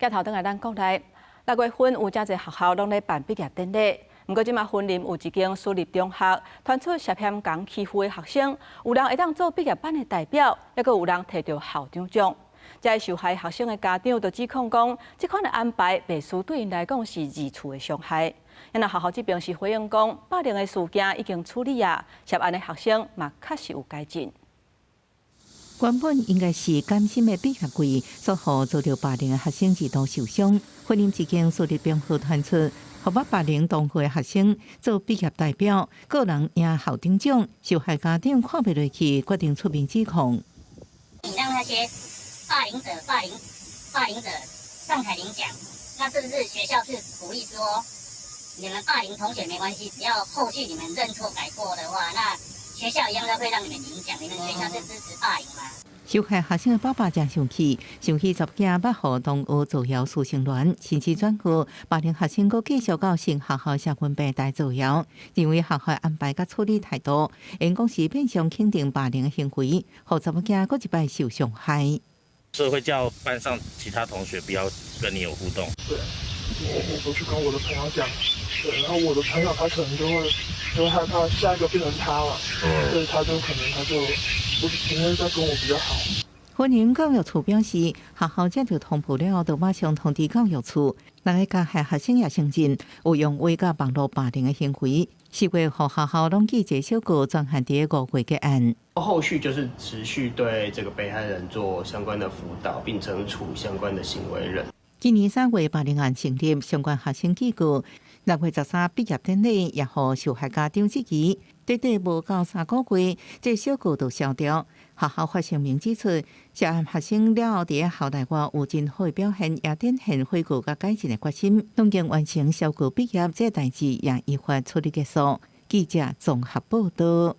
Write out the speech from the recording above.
接头等来咱国内，6月份有真侪学校拢咧办毕业典礼。不过，即马云林有一间私立中学传出涉嫌讲欺负的学生，有人会当做毕业班的代表，也阁有人摕到校长奖。这受害学生的家长就指控讲，这款的安排袂输对因来讲是二次的伤害。因那学校这边是回应讲，霸凌的事件已经处理啊，涉案的学生嘛确实有改进。原本应该是甘心的毕业季，所好遭到霸凌的学生几度受伤。云林一间私立中学传出，互捌霸凌同学的学生做毕业代表，个人赢校长奖，受害家长看不落去，决定出面指控。你让那些霸凌者上台领奖，那是不是学校是鼓励说，你们霸凌同学没关系，只要后续你们认错改过的话，那学校一样的会让你们领奖？你们学校是支持霸凌吗？受害学生的爸爸真生气，生气十件捌互同学造谣事情乱，甚至转告霸凌学生，阁继续到成学校社群平台造谣，认为学校安排甲处理态度，因讲是变相肯定霸凌的行为，互查某囝阁一摆受伤害。所以会叫班上其他同学不要跟你有互动。对，我去跟我的朋友讲，对，然后我的朋友他可能就会害怕下一个变成他了，所以他就不会再跟我比较好。云林教育处表示，学校接到通报了，就马上通知教育处，那个加害学生也承认有用话甲网络霸凌的行为。4月互学校拢记者小组专项伫5月结案。后续就是持续对这个被害人做相关的辅导，并惩处相关的行为人。今年3月霸凌案成立，相关学生记录6月13毕业典礼也互受害家长质疑，短短无到3个月，这小组就消掉。学校发声明指出，涉案学生了后伫校内外有真好的表现，也展现悔过甲改进的决心，拢经完成小组毕业，这代志也依法处理结束。记者综合报道。